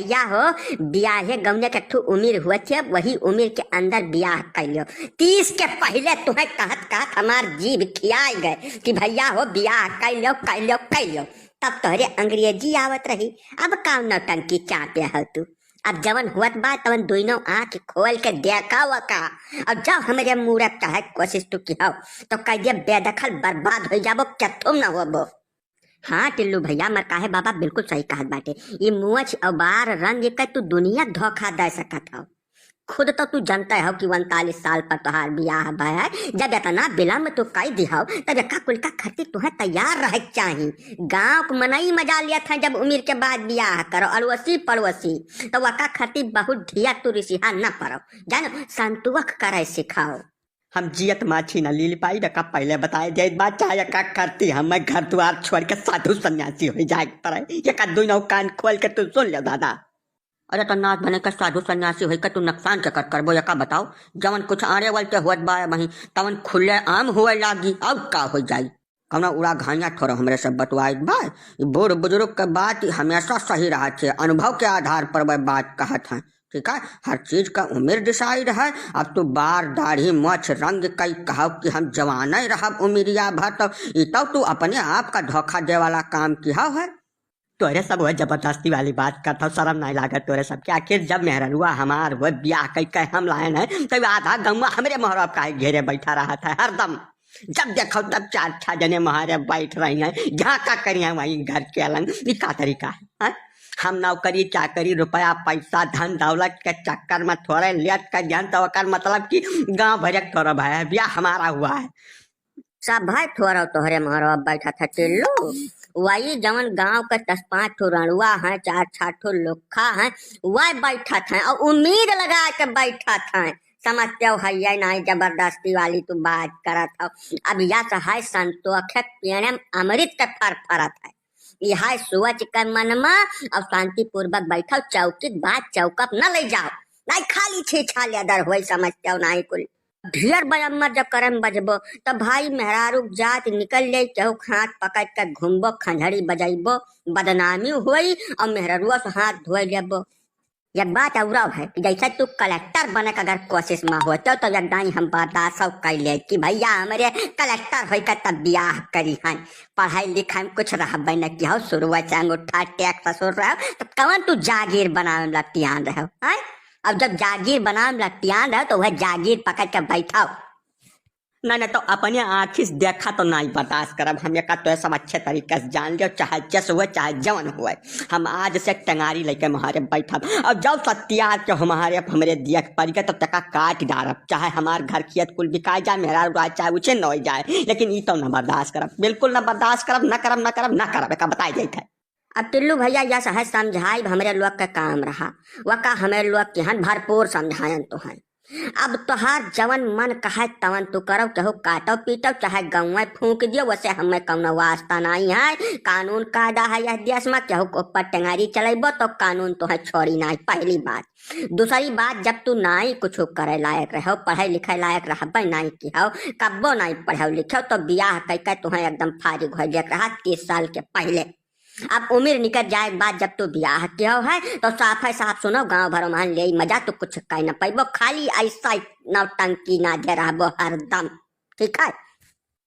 भैया हो ब्याहे गौने के ठू उम्र हुआ थे, वही उम्र के अंदर ब्याह कर लियो। 30 के पहले तुम्हें कहत कहत हमार जीभ खियाई गए कि भैया हो ब्याह कर लियो कर लियो कर लियो, तब तोहरे अंग्रेजी आवत रही। अब का नौटंकी चापे हो तू? अब जवन हुआ बा तवन दोनों आँख खोल के देखा हुआ का। अब जब हमारे मूरत चाहे कोशिश तू की हो तो कह दिया बेदखल बर्बाद हो जाबो, क्या तुम ना हो। हाँ टिल्लू भैया मर काहे बाबा बिल्कुल सही कहत बाटे। ये मुँछ और बार रंग के तू दुनिया धोखा दे सकत हो। खुद तो तू जानता है कि 39 साल पर तुहार ब्याह भय है। जब इतना विलम्ब तू कई दिहाओ तब का कुल का खर्ची तुम्हें तैयार रहे चाहिए। गांव को मनई मजा लिया था जब उम्र के बाद ब्याह करो अड़ोसी पड़ोसी, तो वका खर्ची बहुत ढिया तू रिसिहा न पड़ो, जानो संतुवक करे सिखाओ। हम जियत माछी न लील पाई का पहले बताए दे बात चाहे का करती हम घर द्वार छोड़ के साधु सन्यासी हो जाए पर ये का दोनों कान खोल के तू सुन ले दादा। अरे तो नाथ बने का साधु सन्यासी हो का तू नुकसान के करबो या का बताओ। जवन कुछ आने वाले के होत बा वही तवन खुले आम हुए लागी अब का हो जाई। कौना उड़ा घानिया थोड़ा हमरे सब बतवाई बा। बूढ़ बुजुर्ग के बात हमेशा सही रहा थे, अनुभव के आधार पर वह बात कहत है। ठीक है, हर चीज का उम्र डिसाइड है। अब तू बार दाढ़ी मोछ रंग कई कहो कि हम जवान रहा उमिरिया भर, तो तू अपने आप का धोखा दे वाला काम किया है। तोरे सब वह जबरदस्ती वाली बात करता, शर्म नहीं लागत तोरे सब के। आखिर जब मेहरनुआ हमार वो ब्याह कई कह हम लाए है तब आधा गौवा हमरे मोहरब का घेरे बैठा रहा था हरदम। जब देखो तब 4-6 जने महारे बैठ रही हैं, जहाँ का करिए वहीं घर के अलग। ये का तरीका है? हम नौकरी चाकरी रुपया पैसा धन दौलत के चक्कर में थोड़े लेट कर जान तो मतलब कि गाँव भरक थोड़ा भाई ब्याह हमारा हुआ है। सब भाई थोड़ा तोहरे मोहरबा बैठा था टिल्लू, वही जवन गांव के 10-5 ठो रणुआ है, 4-6 ठो लोखा है, वह बैठा था और उम्मीद लगा के बैठा था। समझते हो है नहीं जबरदस्ती वाली तू बात करत हो। अब यह है संतोष पेड़ अमृत के फर फरत है। यह सोच कर मन में और शांति पूर्वक बैठो, चौकी बात चौकप न ले जाओ, नहीं खाली छेछा लेदर हो समझते हो नहीं कुल। ढेर बजम्मर जब करम बजबो तब भाई मेहरारू जात निकल ले केहू हाथ पकड़ कर घूमबो, खंजड़ी बजाइबो, बदनामी हुई और मेहरारुआ से हाथ धोए लेबो। यह बात और है कि जैसे तू कलेक्टर बने का अगर कोशिश में होते तो यदाई हम बर्दाश्त कर ले कि भैया हमारे कलेक्टर हो तब ब्याह करी है। पढ़ाई लिखाई में कुछ रह न कि हो शुरुआत से अंगूठा टैक्स ससुर रहो तब कवन तू जागीर बनावे ला तियान रहो है। अब जब जागीर बनावे ला तियान रहो तो वह जागीर पकड़ कर बैठाओ। नहीं तो अपने आँखी से देखा तो नहीं बर्दाश्त करब। हम एक तो सब अच्छे तरीके से जान लियो, चाहे जस हुए चाहे जवन हुए। हम आज से टंगारी लेके हमारे बैठब और जब सत्यार के हमारे दिया पड़ गए तो तका काट डारब, चाहे हमारे घर खेत कुल बिकाई जाए, मेहरा उड़ाए चाहे उसे न हो जाए, लेकिन ये तो न बर्दाश्त करब, बिल्कुल न बर्दाश्त करब, न करब न करब न करब का बताई जाए। अब टिल्लू भैया यह सहज समझाई हमारे लोग का काम रहा, वह का हमारे लोग के हन भरपूर समझायन तो है। अब तोहार जवन मन कहे तवन तू करो, केहू काटो पीटो चाहे गौवा फूंक दियो, वैसे हमें कौनो वास्ता नहीं है। कानून कायदा है यह देश में, केहू के ऊपर टेंगारी चलेबो तो कानून तो है छोड़ी नहीं, पहली बात। दूसरी बात जब तू नहीं कुछ करे लायक रहो, पढ़े लिखे लायक रहबे नहीं की हो, कब्बो नहीं पढ़ो लिखो तो ब्याह कह तुम्हें एकदम फारिग हो जाए रहा 30 साल के पहले। अब उम्र निकल जाए बाद जब तू ब्याह किया है तो साफ है साफ सुनो, गांव भर मान ले मजा तो कुछ कह न पैबो, खाली ऐसा नौटंकी ना दे रहा हरदम। ठीक है,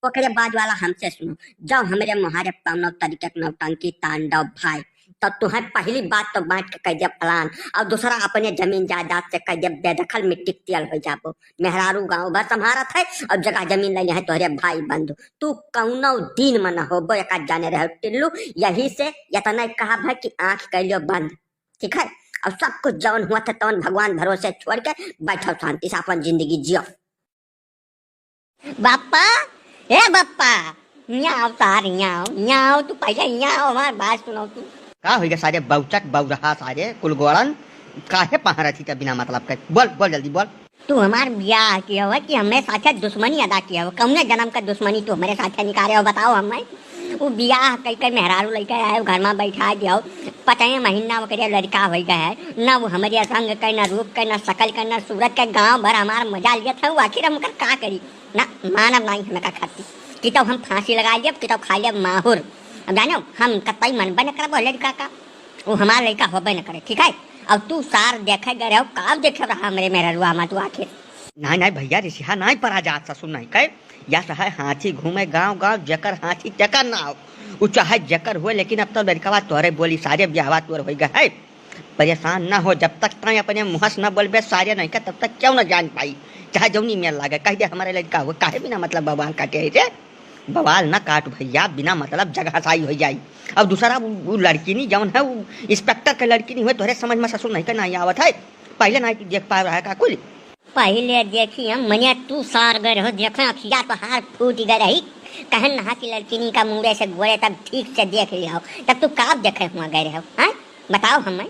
ओकरे बाद वाला हमसे सुनो, जब हमारे मुहारे कौनो तरीके नौटंकी तांडव भाई तो तुम्हें पहली बात तो बांट के कह दिया प्लान, और दूसरा अपने जमीन जायदाद से कह दिया बेदखल मिट्टी तेल हो जाबो। मेहरारू गाँव भर संभारत है और जगह जमीन लेने है तोहरे भाई बंधु, तू कौनो दिन में न होबो एक जाने रहे टिल्लू। यही से इतना कहा भाई कि आंख कर लियो बंद। ठीक है, और सब कुछ जवन हुआ था तवन भगवान भरोसे छोड़ के बैठो शांति से अपन जिंदगी जियो। बापा ए बापा न्याओ तार न्याओ न्याओ, तू पहले न्याओ हमार बात सुनो। तू का हो गया सारे बौचक बौरहा सारे कुलगोड़न काहे पहाड़ थी बिना मतलब के? बोल बोल जल्दी बोल। तू हमार ब्याह किया हुआ कि हमें साथ दुश्मनी अदा किया हुआ, कौने जन्म का दुश्मनी तू हमारे साथ निकाले हो बताओ हमें। वो ब्याह कई कई मेहरारू लेके आए घर में बैठा दिया, पता महीना वो लड़का हो गया है ना, वो हमारे रंग के ना रूप के ना शकल के ना सूरत के, गाँव भर हमारा मजा लिया था। वो आखिर हम का करी ना, मानव नहीं हमें का खाती कि तो हम फांसी लगा लिया कि तो खा लिया माहौर। अब जानो हम कतई मन बन कर लड़का का वो हमारा लड़का होबे न करे, ठीक है। अब तू सार देखे गए रहो, काब देखे रहा हमरे मेरा रुआ मा तू आखिर। नहीं नहीं भैया ऋषिहा नहीं परा जा ससुर नहीं कहे या है हाथी घूमे गांव गांव जकर हाथी जकर ना हो वो चाहे जकर हो, लेकिन अब तो लड़कवा तोहरे बोली सारे ब्याहवा तोर हो गए है। परेशान ना हो, जब तक तय अपने मुहस न बोलबे सारे नहीं का तब तक क्यों न जान पाई। चाहे जौनी मेल लागे कह दे हमारे लड़का हो, काहे बिना मतलब बवाल काटे रे। बवाल न काट भैया, बिना मतलब जगह साई हो जाई। अब दूसरा वो लड़की नहीं जौन है वो इंस्पेक्टर के लड़की नहीं हुए तोहरे समझ में ससुर नहीं का नहीं आवत है। पहले नहीं देख पा रहा है का कुल पहले देखी हम मनिया तू सार गए रहो, देखा अखिया तो हार फूट गए रही। कहन नहा की लड़की का मुंह से गोरे तब ठीक से देख लिया हो, तब तू काब देखे हुआ गए रहो। हाँ बताओ हमें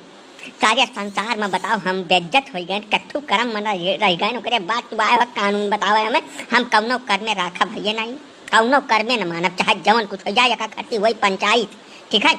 सारे संसार में बताओ हम बेइज्जत हो गए, कथू करम मना रह गए। ओकरे बात तू आए कानून बताओ हमें, हम कौनो कर में राखा भैया नहीं, कौनो कर में न मानब, चाहे जवन कुछ हो जाए खर्ची वही पंचायत, ठीक है।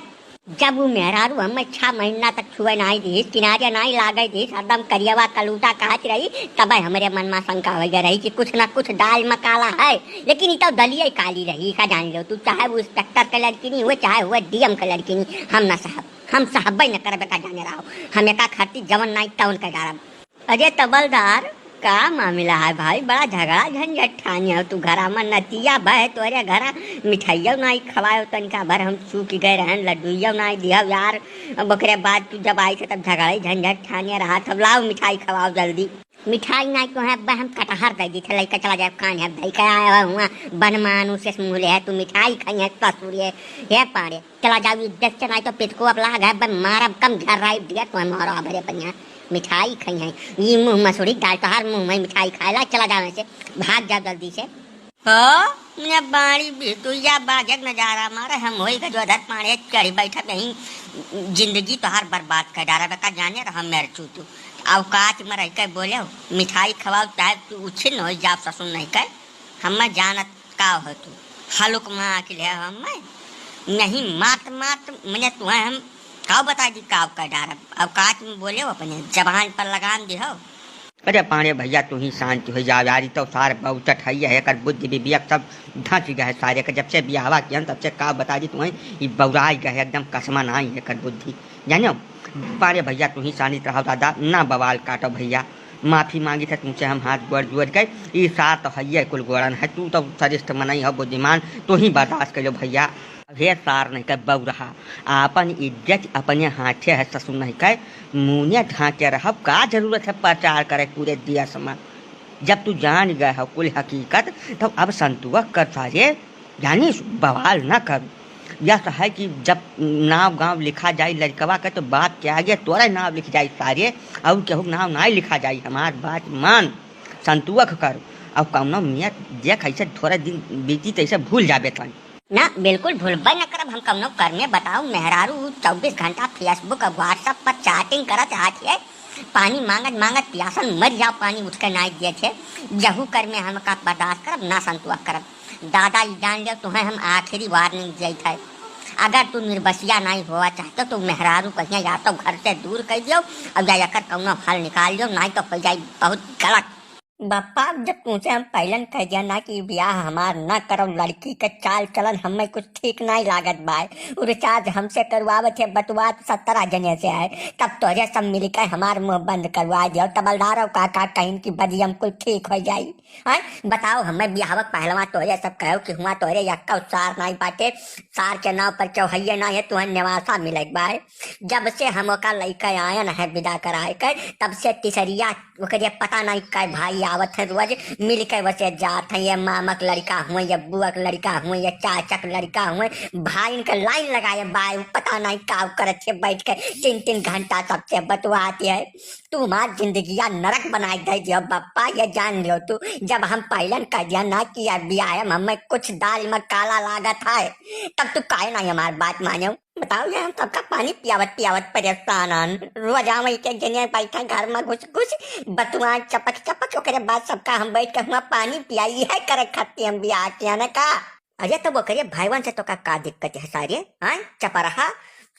जब वो मेहरारू हमें 6 महीना तक छुए नहीं दी, किनारे नहीं लागे दी, एकदम करियवा कलूटा कहत रही, तब हमारे मन में शंका हो गई रही कि कुछ ना कुछ दाल में काला है। लेकिन तो दलिया काली रही का जान लो तू, चाहे वो इंस्पेक्टर के लड़की नहीं हुए चाहे हुए डीएम के लड़की नहीं, हम ना साहब हम साहब न करबे का जाने रहो, हमें का खर्ची जवन नहीं टाउन का डारब। अजय तबलदार का मामला है भाई, बड़ा झगड़ा झंझट ठानी हो तू घरा में नतिया बह तोरे घरा मिठाइयों नहीं खवाओ तनिका भर, हम सूख गए रहन लड्डुइयों नहीं दिया यार। बकरे बाद तू जब आई थे तब झगड़ा झंझट ठानी रहा, तब लाओ मिठाई खवाओ जल्दी। मिठाई नहीं तो है हम कटहर दे दी थे लड़का चला जाए कान है दही का आया हुआ बन मानू से मुले है तू मिठाई खाई है कसूरिए है पाड़े चला जाओ इज्जत से नहीं तो पेट को अब लाग है मारा कम घर राई दिया तो मारो भरे पनिया मिठाई खाई है ये मुँह मसूरी डाल तो हर मुँह में मिठाई खाए ला चला जाओ से भाग जाओ जल्दी से। हो बाड़ी बिटुया बाजक नजारा मारे हम वही का जो धर पाड़े चढ़ी बैठा कहीं जिंदगी तो हर बर्बाद कर डारा बेका जाने रहा मेरे चू तू अवकाश में रह कर बोले मिठाई खवाओ चाहे तू उछिन हो जा ससुन नहीं कर हम जानत का हो तू हलुक माँ के लिए हम नहीं मात मात मैंने तुम्हें हम काव बता दी काव का डारा अवकाश में बोले अपने जबान पर लगाम दी हो। अरे पाने भैया तू ही शांति हो जा यारी तो सारे बहुचट है कर बुद्धि विवेक सब धंस गए सारे का जब से ब्याहवा किया तब से का बता दी तुम्हें ये बौराई गए एकदम कसमा नहीं है कर बुद्धि जानो पारे भैया तू ही शांति रहो दादा ना बवाल काटो भैया माफी मांगी थे तुमसे हम हाथ जोड़ गए ये सार तो है कुल गोड़न है तू तो सरिष्ठ मनाई हो बुद्धिमान तू ही बर्दाश्त करो भैया हे सार नहीं कर बऊ रहा अपन इज्जत अपने हाथे है ससुर नहीं कर मुँह ढांके रह का जरूरत है प्रचार करे पूरे दिया समय जब तू जान गए हो कुल हकीकत तब अब संतुक कर सारे यानी बवाल न कर यह है कि जब नाव गांव लिखा जाए लड़कवा का तो बात क्या आगे तोरा नाव लिख जाए सारे और केहू नाव नहीं लिखा जाए हमार बात मान संतुक कर अब कौनो मियाँ देख ऐसे थोड़ा दिन बीती तो ऐसे भूल जाबे तन ना बिल्कुल भूलबे न करब हम कौनो कर में बताओ मेहरारू 24 घंटा फेसबुक और व्हाट्सएप पर चैटिंग करत आती पानी मांगत मांगत प्यासन मर जाओ पानी उठ कर नहीं दिए थे जहू कर में हम का बर्दाश्त करब ना संतुक करब दादा जान लियो तुम्हें हम आखिरी वार्निंग दी थे अगर तू निर्बसिया नहीं हुआ चाहते तो मेहरारू कहीं या तो घर से दूर कर दियो और जाकर कौनो हल निकाल दियो नहीं तो हो जाए बहुत गलत। बापा जब तुमसे हम पहलन कह दिया ना कि ब्याह हमार न करो लड़की के चाल चलन हमें कुछ ठीक नहीं लागत बाय रिचार्ज हमसे करवावत है बतवा 17 जने से है तब तोरे सब मिलकर हमार मुंह बंद करवा दियो तबलदारो काका कहीं की बदी हम कुछ ठीक हो जाई है बताओ हमें ब्याहक पहलवा तोरे सब कहो कि हुआ तोरे यक्का सार नहीं पाते सार के नाव पर चौहैया ना है तुहन निवासा मिले बाय जब से हम का लड़का आयन है विदा कराए कर तब से तीसरिया पता नहीं का भाई आवत है रोज मिल के वैसे जात है ये मामक लड़का हुए या बुआ लड़का हुए या चाचक लड़का हुए भाई इनका लाइन लगाए बाय पता नहीं का करते बैठ के 3-3 घंटा सबसे बतवाती है तुम्हारी जिंदगी नरक बनाई दे दियो बप्पा ये जान लो तू जब हम पहलन कर दिया ना किया ब्याह हमें कुछ दाल में काला लागत है तब तू काहे नहीं हमारी बात मानो बताओ ये हम सबका पानी पियावत परेशान रोज आवे के जने बैठा घर में घुस बतुआ चपक ओकरे बाद सबका हम बैठ के हुआ पानी पियाई है करे खाती हम ब्याह किया ने का अरे तो वो करे भाईवन से तो का दिक्कत है सारे हाँ चपा रहा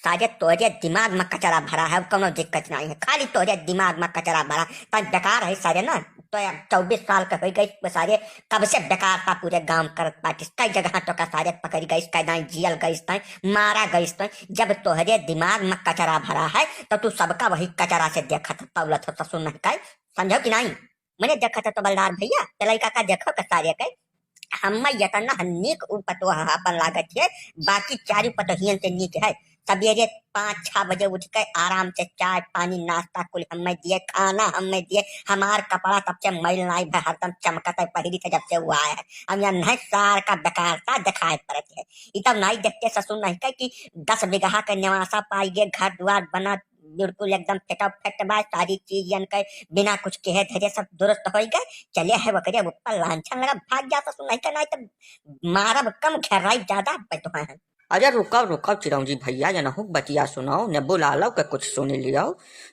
सारे तोरे दिमाग में कचरा भरा है कोनो दिक्कत नहीं है खाली तोरे दिमाग में कचरा भरा तब बेकार है सारे ना तो यार 24 साल का हो गई सारे कब से बेकार था पूरे गांव करत पाटिस कई जगह तो का सारे पकड़ गई कई दाई जियल गई तई मारा गई तई जब तोहरे दिमाग में कचरा भरा है तो तू सबका वही कचरा से देखा था तौलत हो ससुर नहीं कई समझो कि नहीं मैंने देखा था तो बलदार भैया तेलाई काका देखो का सारे कई हम यतना नीक उपतो अपन लागत है बाकी चारू पतोहियन से नीक है सवेरे 5-6 बजे उठ के आराम से चाय पानी नाश्ता कुल हमें दिए खाना हमें दिए हमार कपड़ा तब से मैल नाई भय हरदम चमकत है पहली से जब से हुआ है हम यहाँ नहीं सार का बेकारता दिखाए पड़त है इतब नहीं देखते ससुर नहीं कह कि 10 बीघा के निवासा पाइए घर द्वार बना बिल्कुल एकदम फिट बा सारी चीज के बिना कुछ कहे धरे सब दुरुस्त हो गए चले है वकरे ऊपर लांछन लगा भाग जा ससुर नहीं करना तो मारब कम घेराई ज्यादा बैठो है अरे रुकाओ रुकाओ चिरौंजी भैया जनहु बतिया सुनाओ ने बुला के कुछ सुन लियो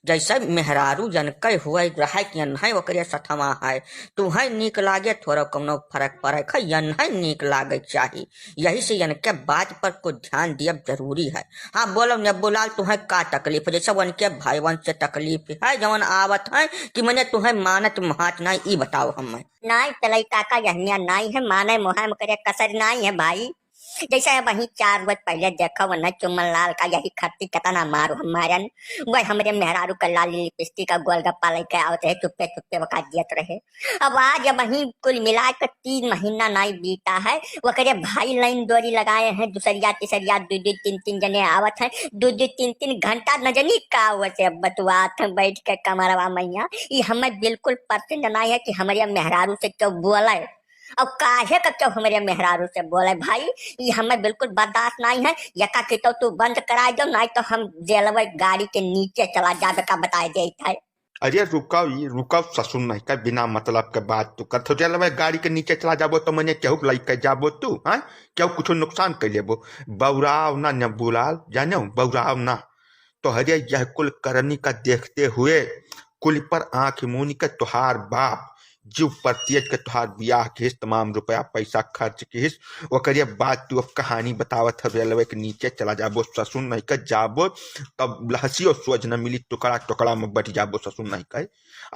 जैसे मेहरारू जनकै हुआ रहा कि नहीं ओकरे सथमा है तुम्हें नीक लागे थोड़ा कौनो फर्क पड़े है यह नीक लागे चाहिए यही से इनके बात पर कुछ ध्यान दिया जरूरी है। हाँ बोलो ने बुलाल तुम्हें का तकलीफ है जैसे उनके भाई वन से तकलीफ है जवन आवत है कि मैंने तुम्हें मानत महात नहीं ई बताओ हमें नहीं तलई काका यहनिया नहीं है माने मोहम करे कसर नहीं है भाई जैसे वही 4 रोज पहले देखा वरना चुम्बन लाल का यही खट्टी कतना मारो हमारन वही हमारे मेहरारू का लाल लिपस्टिक का गोलगप्पा लेके आवते है चुप्पे चुप्पे वका दियत रहे अब आज वही कुल मिला कर 3 महीना नहीं बीता है वो करे भाई लाइन डोरी लगाए हैं दूसरिया तीसरिया 2-2 3-3 जने आवत है 2-2 3-3 घंटा नजनी का वैसे बतुआत बैठ के कमरवा मैया ये हमें बिल्कुल पसंद नहीं है कि हमारे मेहरारू से क्यों बोले अब काहे का क्यों हमारे मेहरारू से बोले भाई ये हमें बिल्कुल बर्दाश्त नहीं है यका के तो तू बंद करा दो नहीं तो हम जेलवे गाड़ी के नीचे चला जावे का बताए देता है। अरे रुकाओ ससुर नहीं का बिना मतलब के बात तू कर जेलवे गाड़ी के नीचे चला जाबो तो मैंने केहू लई के जाबो तू हाँ केहू कुछ नुकसान कर लेबो बौराव ना न बुलाल जानो बौराव ना तो हरे यह कुल करनी का देखते हुए कुल पर आंख मुनी के तुहार बाप जीव पर तेज के तुहार बियाह के तमाम रुपया पैसा खर्च के ओकरे बाद तू अब कहानी बतावत है रेलवे के नीचे चला जाबो ससुर नहीं कर जाबो तब हंसी और सोच न मिली टुकड़ा टुकड़ा में बट जाबो ससुर नहीं कर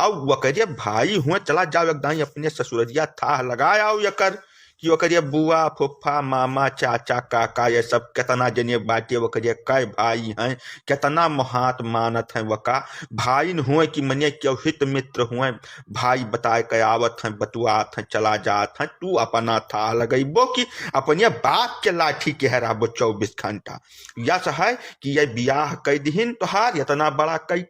अब वकरे भाई हुए चला जाओ एकदम अपने ससुररिया था लगाया यकर कि ओकरे बुआ फुफ्फा मामा चाचा काका ये सब कितना जने बाटे ओकरे कई भाई हैं कितना महात मानत हैं वका भाई हुए कि मने क्यों हित मित्र हुए भाई बताए के आवत हैं बतुआत हैं चला जात हैं तू अपना था लगेबो कि अपने बाप के लाठी के हराबो 24 घंटा यस है कि ये बियाह कई दिन तोहार इतना बड़ा कई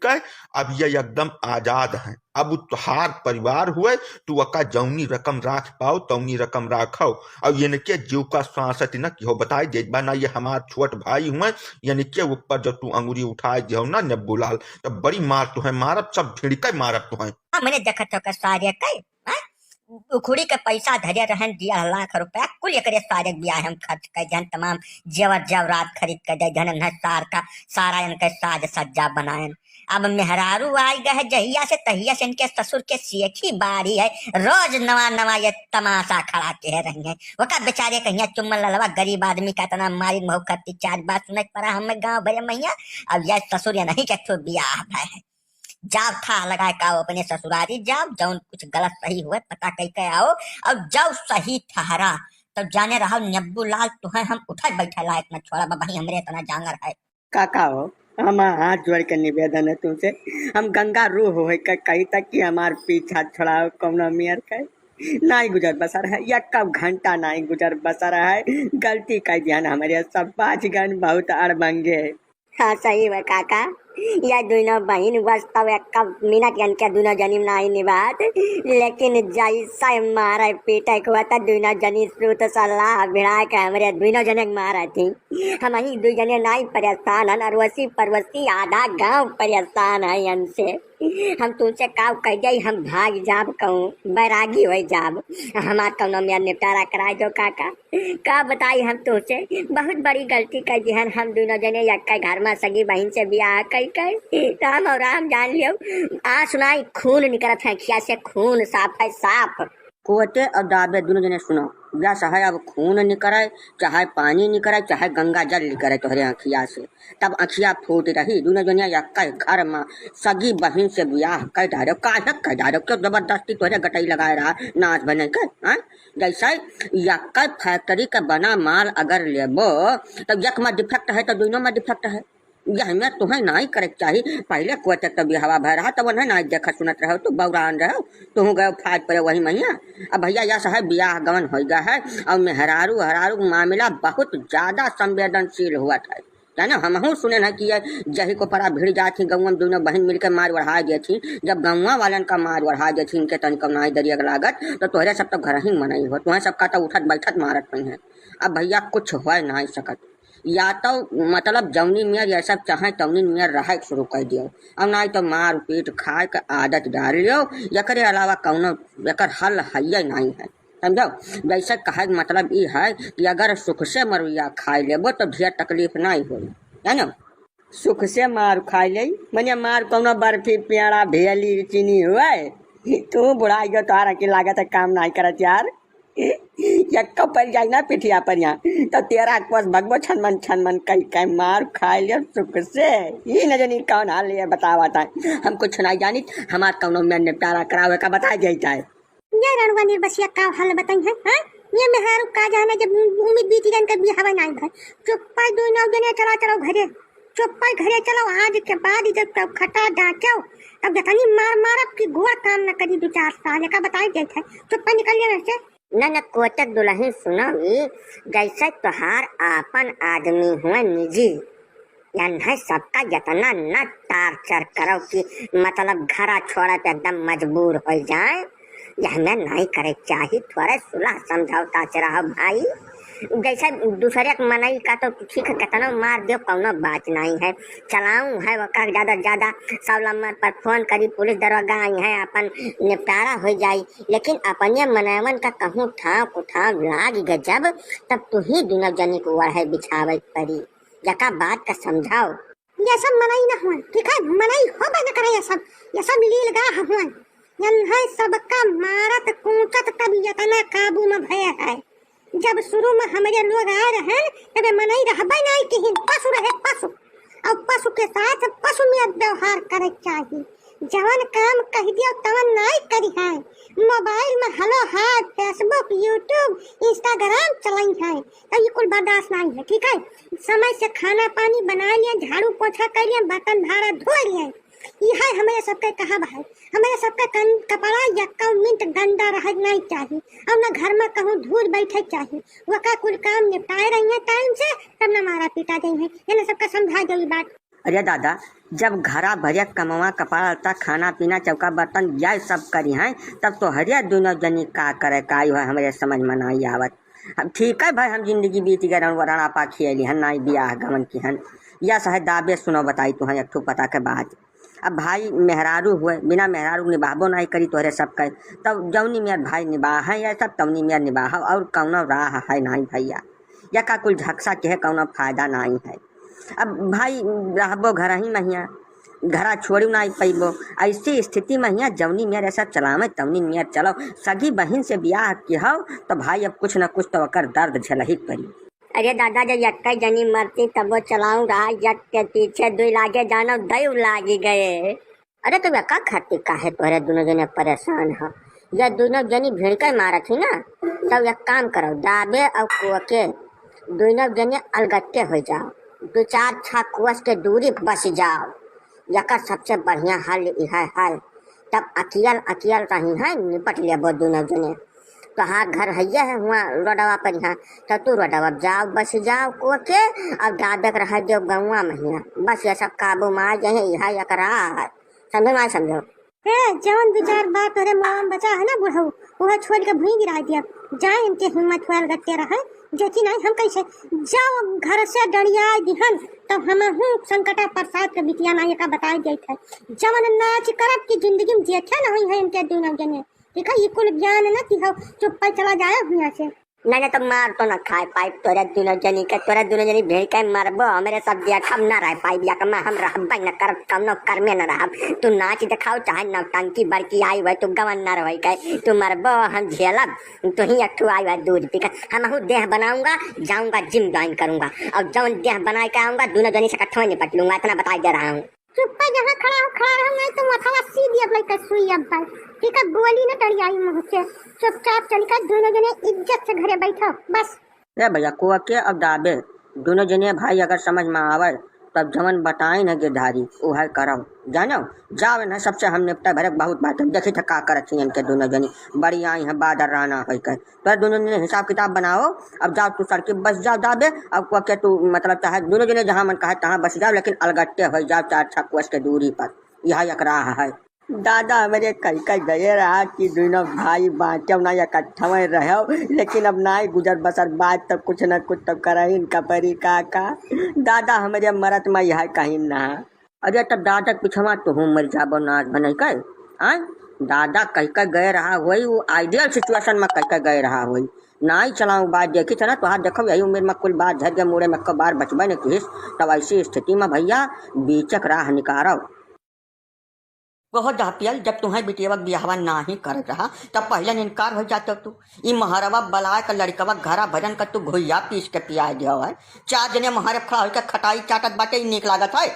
अब ये एकदम आजाद हैं अब तुहार परिवार हुए तू अका जौनी रकम राख पाओ तौनी रकम राखो और इनके जीव का सांसत न कि हो बताए दे ना ये हमार छोट भाई हुए इनके ऊपर जब तू अंगुरी उठाए दियो ना नब्बूलाल तो बड़ी मार तू है मारब सब भिड़के मारब तू है। मैंने देखा तो सारे कई उखुड़ी के पैसा धरे रहन 10 लाख रुपया कुल एकरे सारे बियाह हम खर्च कर जन तमाम जेवर जेवरात खरीद कर दे जन सार का सारा इनके साज सज्जा बनायन अब मेहरारू आई गए जहिया से तहिया से इनके ससुर के सीखी बारी है रोज नवा नवा ये तमाशा खड़ा के रही है वो का बेचारे कहिया चुम्बन ललवा गरीब आदमी का इतना मारी महू करती 4 बात सुनत पड़ा हमें गाँव भरे मैया अब यह ससुर या नहीं के बियाह है जाओ था लगाए का अपने ससुरारी जाओ जौन कुछ गलत सही हुए पता कही के आओ अब जाओ सही ठहरा तब जाने रहा नब्बू लाल तुम्हें हम उठा बैठा लायक न छोड़ा बाबा ही हमरे इतना जांगर है काका हो हम हाथ जोड़ के निवेदन है तुमसे हम गंगा रूह हो कहीं तक कि हमार पीछा छोड़ाओ कौन मियर का नहीं गुजर बसर है या कब घंटा नहीं गुजर बसर है गलती का ध्यान हमारे सब 5 गन बहुत अड़बंगे। हाँ सही है काका या दोनों बहन वास्तव एक मिनट के दोनों जनी नहीं निभात लेकिन जैसा मारा पीटा हुआ था दोनों जनी सूत सलाह भिड़ा के हमारे दोनों जने मारा थी हम ही 2 जने नहीं परेशान है अरवसी परवसी आधा गांव परेशान है इनसे हम तुमसे काव कह जाई हम भाग जाब कहूँ बैरागी हो जाब हमार कौनो में निपटारा कराए दो काका का बताई हम तुमसे बहुत बड़ी गलती कर दी हम दोनों जने एक घर में सगी बहन से बियाह कई राम और राम जान लियो आ सुनाई खून निकलत है खिया से खून साफ है साफ कुवते और दाबे दोनों जने सुनो, या चाहे अब खून निकरे, चाहे पानी निकरे, चाहे गंगा जल निकरे तोहरे अखिया से, तब अखिया फूट रही। दोनों जनिया यक्का घर में सगी बहन से ब्याह कर डालो, काहे कर डालो, क्यों जबरदस्ती तोहरे गटई लगाए रहा नाच बने के, हाँ? जैसे यक्का फैक्ट्री का बना माल अगर लेबो तो यक में डिफेक्ट है तो दोनों में डिफेक्ट है। यह में तुम्हें नहीं करे चाहिए। पहले कुछ तब हवा भर रहा तब उन्हें नहीं देखा सुनत रहो, तो बौरान रहो, तुम गए फाट पड़े वही मैया। अब भैया यह है ब्याह गवन हो गया है और मेहरारू हरारू मामला बहुत ज्यादा संवेदनशील हुआ था। ना हम सुने ना कि जही को पड़ा भिड़ जाती गौवा में दोनों बहन मिलकर मार बढ़ा गई थी। जब गौवा वालन का मार बढ़ा गई थी इनके तनिक नाई दरिया लागत तो तोहरे सब तो घर ही मनाई हो, तुम्हें सबका तो उठत बैठत मारत नहीं है। अब भैया कुछ हो नहीं सकत, या तो मतलब जौनी मियाँ ये सब चाहे तौनी मियाँ रह शुरू कर दियो, और नहीं तो मार पीट खाए के आदत डाल लियो। एकरे अलावा कौनो एकर हल है नहीं है, समझो। जैसे कहे मतलब ये है कि अगर सुख से मरुआ खाए लेबो तो ढेर तकलीफ नहीं हो, है ना। सुख से मार खा ले मने मार कौनो बर्फी पेड़ा भेली चीनी हुआ तू बुढ़ाई गो तोहरा की लागत है काम नहीं करत यार। यक्का पड़ जाए ना पिठिया पर यहाँ तो तेरा बस भगवो छनमन कई मार खा लिया सुख से। ये न जानी कौन हाल है बतावा था, हम कुछ नहीं जानी, हमार कौनो में निपटारा करावे का बता जाता है। ये रणवा निर्बसिया का हाल बताई है, हाँ? ये मेहरारू का जाना जब उम्मीद बीती गन कर बिहावा नहीं भाई, चुप्पा दो नौ जने चला घरे, चुप्पा घरे चलो। आज के बाद जब तब खटा डांचो तब जतनी मार की गोड़ काम न करी 2-4 साल का बताई देता है, चुप्पा निकल गया वैसे। न कोटक दुल्हन सुनो, जैसे तुहार आपन आदमी हुआ निजी, या नहीं सबका जतना न टार्चर करो कि मतलब घरा छोड़ा पे एकदम मजबूर हो जाए। यह नहीं करे चाहिए, थोड़ा सुलह समझौता से रहो भाई। जैसे दूसरे मनई का तो ठीक है, कितना मार दो कौनो बात नहीं है, चलाऊं है वो का ज्यादा 100 नंबर पर फोन करी पुलिस दरोगा आई है, अपन निपटारा हो जाई। लेकिन अपने मनैवन का कहूँ ठाव लाग गए जब, तब तू ही दोनों जनी को वह बिछावे पड़ी, जका बात का समझाओ। ये सब मनई न हुआ, ठीक है, मनई हो बना करे, ये सब लील गा हुआ, यह सबका मारत कूचत तब यतना काबू में भय है। जब शुरू में हमारे लोग आ रहे तब मनई रहबे नहीं कि पशु रहे पशु, और पशु के साथ पशु में व्यवहार करे चाहिए। जवन काम कह दियो तवन नहीं करी है। मोबाइल में hello hi Facebook YouTube Instagram चलाई है तो ये कुल बर्दाश्त नहीं है, ठीक है। समय से खाना पानी बना लिया, झाड़ू पोछा कर लिया, बर्तन भाड़ा धो लिया, यह हमारे सबके कहा है। हमारे सबका कपड़ा या मिनट गंदा रह नहीं चाहिए, और न घर में कहूँ धूल बैठे चाहिए। वो का कुल काम निपटाए रही है टाइम से, तब न मारा पीटा गई है, ये सबका समझा गई बात। अरे दादा, जब घरा भरिया कमवा कपड़ा लता खाना पीना चौका बर्तन यह सब करी हैं, तब तो हरिया दोनों जनी का करे का है हमारे समझ में नहीं आवत। अब ठीक है भाई, हम जिंदगी बीत गए वराना पा खियली हन नाई बियाह गमन की हन, या सहे दाबे सुनो बताई तू है एक पता के बात। अब भाई मेहरारू हुए बिना मेहरारू निभाबो नहीं करी तोहरे सब कहे, तब जौनी मेर भाई निबाह है या सब तवनी मेर निबाह, और कौनो राह है नहीं भैया, या का कुल झक्सा के है कौनो फायदा नहीं है। अब भाई रहबो घर ही महिया, घरा छोड़ी नहीं पैबो, ऐसी स्थिति में हिया जौनी मेर ऐसा चलावे तवनी मेर चलो। सगी बहन से ब्याह की हो तो भाई अब कुछ न कुछ तो कर दर्द झेलही पड़ी। अरे दादा जब यक्का जनी मरती तब वो चलाऊं रहा, यक के पीछे 2 लागे जानो 2 लागी गए। अरे तो यक्का खाती काहे तोहरे दोनों जने परेशान हो, या दोनों जनी भीड़ के मारा थी ना, तब एक काम करो, दाबे और कुके दोनों जने अलगट्टे हो जाओ, 2-4 छा कुस के दूरी बस जाओ। यका सबसे बढ़िया हल यह हल, तब अकियल रही है निपट लेबो दोनों जने। तो हाँ घर है हुआ रोडवा पर यहाँ, तो तू रोडवा जाओ बस जाओ को के, अब दादे रह दो गौवा महिया, बस ये सब काबू में आ जाए। यह एकरा समझो ना समझो। जवन 2-4 बार तोरे मौम बचा है ना बुढ़ऊ, वह छोड़ के भूई गिरा दिया, जाए इनके हिम्मत हुआ गट्टे रहे जेती नहीं। हम कैसे जाओ घर से डरिया दिहन, तब हम संकटा प्रसाद के बिटिया ना का बताई देते है। जवन नाच करब की जिंदगी में जेठा नहीं है इनके दोनों जने, ठीक है। ये कुल ज्ञान न थी, चुप पर चला जाए यहाँ से। नहीं तो मार तो न खाए पाई तोरा दोनों जनी के तोरा दोनों जनी भेड़ के मरबो मेरे सब दिया खम न रह पाई बिया कमा हम रहब न कर कौनो कर में न रहब तू नाच दिखाओ चाहे नौटंकी बड़की आई हुई तू गवन न रह के तू मरबो हम झेलब तू ही अठू आई हुआ दूध पी कर हम देह बनाऊंगा जाऊंगा जिम ज्वाइन करूंगा और जौन देह बना के आऊंगा दोनों जनी से इकट्ठा निपट लूंगा इतना बता दे रहा हूँ। चुप पे जहाँ खड़ा रहो नहीं तो मथवा सीधी अब लइका सुई अब भाई ठीक है बोली न टड़ियाई मुँह से चुपचाप चल कर दोनों जने इज्जत से घरे बैठो बस। रे भैया कुआ के अब दाबे दोनों जने भाई अगर समझ में आवे तब जमन बताई न गिरधारी वो है करो जानो जावे न सबसे हम निपटा भरक बहुत बात है देखी था का करत छियन के दोनों जनी बड़ी आई है बादर राना है कर तो दोनों जने हिसाब किताब बनाओ अब जाओ तू सड़के बस जाओ दाबे अब कुआ के तू मतलब चाहे दोनों जने जहाँ मन कहे तहाँ बस जाओ लेकिन अलगट्टे हो जाओ 4-6 कोस के दूरी पर यह एकरा है। दादा हमारे कई गए रहा कि दोनों भाई बाँटो ना इकट्ठा में रहो लेकिन अब ना ही गुजर बसर बात तो कुछ न कुछ तो कर इनका परी का दादा हमारे मरत में यह कहीं ना अरे तब दादा पिछवा तो हूँ मर जाबो नाच बने कर आय दादा कह गए रहा वही वो आइडियल सिचुएशन में कह गए रहा वही ना ही चलाऊँ बात देखी चला तो हाँ देखो यही उम्र में कुल बात झर के मुड़े में बार बचबे न किस तब ऐसी स्थिति में भैया बीचक राह निकारो बहुत दापियल जब तुम्हें बिटिया बिहावा ना ही कर रहा तब पहले इनकार हो जाता तू ई महरवा बलाय का लड़कवा घरा भजन कर तू घोइया पीस के पिया दिया है 4 जने महरे खड़ा होकर खटाई चाटत बाटे नीक लागत है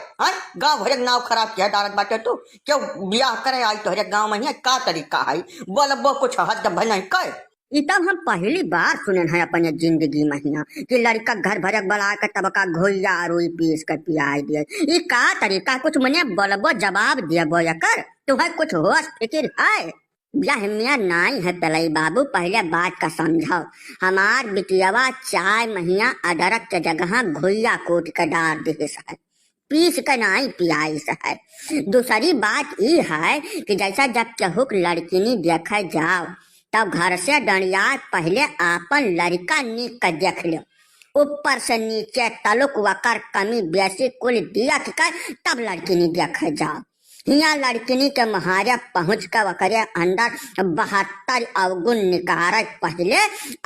गाँव भरे नाव खराब किया डारत बाटे तू क्यों बियाह करे आई तोहरे गाँव में का तरीका है बोलबो कुछ हद भन कर ई तब हम पहली बार सुने हैं अपने जिंदगी में हिया कि लड़का घर भरक बला के तबका घोइया रोई पीस कर पियाई दिए ई का तरीका कुछ मने बोलबो जवाब दियबो कर तुम्हें कुछ होश फिक्र है ब्याह में नाई है तलई बाबू पहले बात का समझाओ हमार बिटियावा 4 महीना अदरक के जगह घोइया कोट के डाल दे है पीस के नाई पियाई है। दूसरी बात ई है कि जैसा जब केहुक लड़किनी देखे जाओ तब घर से डंडिया पहले आपन लड़का नीक कर देख लो ऊपर से नीचे तलुक वकर कमी बेसी कुल दिया कर तब लड़किनी देखे जाओ हिया लड़किनी के महारे पहुँच कर वकरे अंदर 72 अवगुण निकाल पहले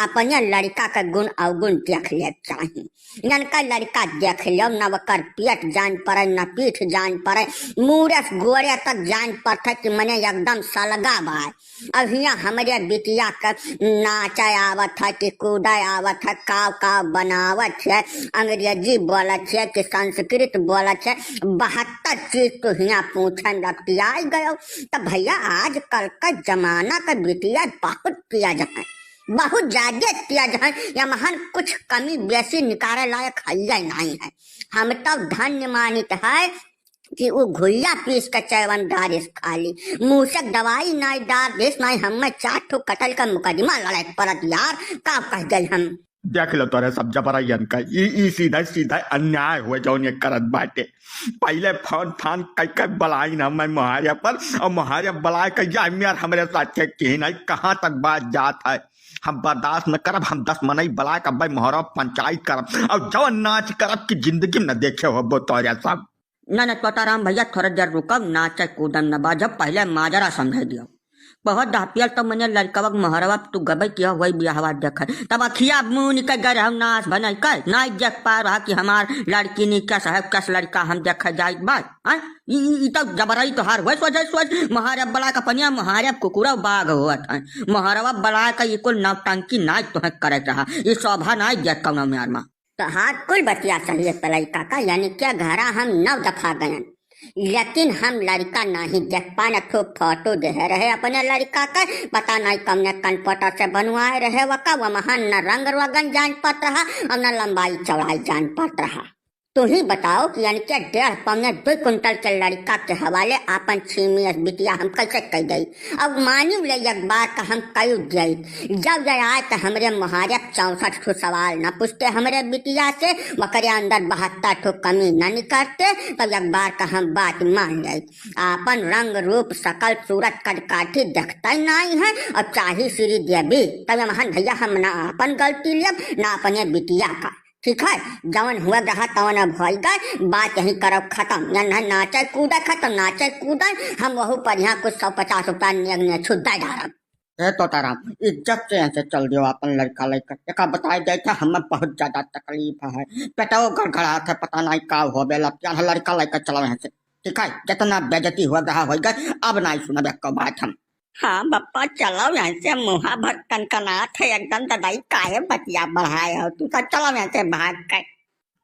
अपने लड़का के गुण अवगुण देख ले चाहिए इनका लड़का देख लो न वकर पेट जान पड़े न पीठ जान पड़े मुँह गोरे तक जान पड़े कि मने एकदम सलगा बाय अब हिया हमारे बिटिया का नाचा आवत है कि कूदा आवत है काव बनावत है अंग्रेजी बोलत है कि संस्कृत बोलत है 72 चीज तो हिया पूछन लपटिया गयो तब भैया आज कल का जमाना का बिटिया बहुत किया जाए बहुत ज्यादा किया जाए या महान कुछ कमी बेसी निकाले लायक है नहीं है हम तो धन्य मानित है कि वो घुइया पीस के चैवन डारिस खाली मूसक दवाई नाई डार देश नाई हम 4 ठो कटल का मुकदमा लड़ाई पड़त यार का कह गए हम देख लो तोरे सब जबरन का ई सीधा अन्याय हुए जौन ये करत बाटे पहले फोन फान कई बलाई ना मैं मुहारिया पर और मुहारिया बलाय कहिया मेर हमारे साथ के नहीं कहाँ तक बात जात है हम बर्दाश्त न करब हम 10 मनई बलाय का भाई मोहरा पंचायत करब और जौन नाच करब की जिंदगी में न देखे हो तोरे सब न तोताराम भैया थोड़ा देर रुकब नाचे कूदम न बाजब पहले माजरा समझा दियो बहुत दापियल तो मैंने लड़कवा महरवा तू गबे किया हुई बियाहवा देख तब अखिया मुँह निकल गए हम नाच बना कर ना देख पा रहा कि हमार लड़की नी कस है कस लड़का हम देख जाए बात तो जबरई तो हार सोच महारब बला का पनिया महारब कुकुरा बाघ हुआ था महारवा बला का ये कुल नौटंकी नाच तो करे रहा ये शोभा नाच देख कौन म्यार में तो हाथ कुल बतिया सही तलई काका यानी क्या घरा हम 9 दफा गए लेकिन हम लड़का नहीं देख पाना तो फोटो दे रहे अपने लड़का का पता नहीं कमने कनपटर से बनवाए रहे वका वह महान न रंग रोगन जान पड़ रहा और न लंबाई चौड़ाई जान पड़ रहा तो ही बताओ कि यानी क्या 1.5 पौने 2 कुंटल के लड़का के हवाले आपन छीमी बिटिया हम कैसे कह गई अब मानी ले एक बार का हम कई गई जब आए तो हमरे मुहारे 64 ठो सवाल न पूछते हमरे बिटिया से वकरे अंदर 72 ठो कमी न निकलते तब एक बार का हम बात मान गई आपन रंग रूप सकल सूरत कदकाठी देखता ही नहीं है और चाहे श्री देवी तब महान भैया हम न अपन गलती लेब न अपने बिटिया का ठीक है जवन हुआ रहा तवन अब हो गए बात यही करब खत्म या नाचे कूदा खत्म नाचे कूदा हम वहू पर यहाँ कुछ 150 रुपया छुद्दा डारब ए तोताराम इज्जत से ऐसे चल दियो अपन लड़का लड़का एक बताए दे था हमें बहुत ज्यादा तकलीफ है पेटो गड़गड़ा था पता नहीं का हो बेला क्या लड़का लड़का चलो यहाँ से ठीक है जितना बेजती हुआ रहा होगा अब नहीं सुना को बात हम हाँ बप्पा चलो यहाँ से मुहा भर कनकनाथ है एकदम ददाई काहे बतिया बढ़ाए हो तू सब चलो यहाँ से भाग के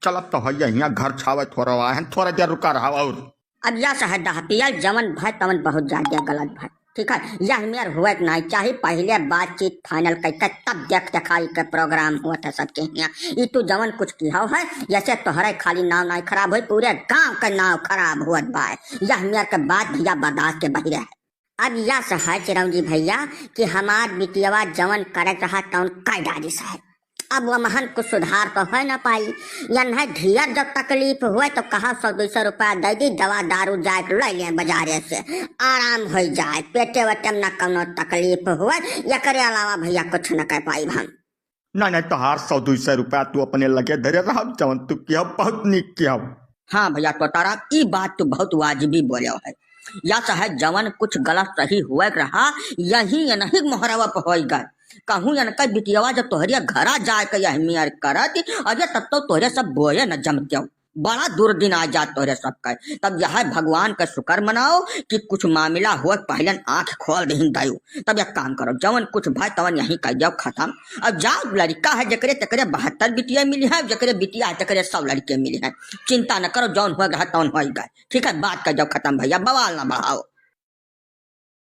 चलब तो है यहाँ घर छावे थोड़ा है थोड़ा देर रुका रहा और अब यह शहर पिया जवन भाई तवन बहुत ज्यादा गलत भाई ठीक है यह मेर हुआ नहीं चाहिए पहले बातचीत फाइनल करके तब देख दिखाई के प्रोग्राम हुआ था सबके यहाँ ये तो जवन कुछ किया है जैसे तोहरे खाली नाव नहीं खराब हुई पूरे गांव का नाव खराब हुआ भाई यह मेर के बात भैया बर्दाश्त के बहिरे है अब यह सहाय चिरंजी भैया कि हमार बिटियावा जवन करे रहा तवन कई डाली है अब वह महन कुछ सुधार तो है ना पाई यह ढियर जब तकलीफ हुए तो कहा 100-200 रुपया दे दी दवा दारू जाए ले लिया बाजारे से आराम हो जाए पेटे वटे न कौनो तकलीफ हुए एकरे अलावा भैया कुछ न कर पाई हम नहीं तोहार 100-200 रुपया तू अपने लगे धरे रह जवन तू किया बहुत निक किया हाँ भैया तो तारा ये बात तो बहुत वाजिबी बोले है या चाहे जवन कुछ गलत सही हुआ रहा यही नहीं मोहरवा पे हो गए कहूँ या कई बिटियावा जब तोहरिया घरा जाए के यह मियार करत अरे तब तो तोहरे सब बोए न जमते बड़ा दुर्दिन आ जात तोहरे सबका तब यह भगवान का शुक्र मनाओ कि कुछ मामला हो पहले आंख खोल दही दयो तब एक काम करो जवन कुछ भाई तवन यहीं कर जाओ खत्म अब जाओ लड़का है जकरे तकरे 72 बिटिया मिली है जकरे बिटिया है तकरे 100 लड़के मिली है चिंता न करो जौन हो गया तवन हो गए ठीक है बात कर जाओ खत्म भैया बवाल न बढ़ाओ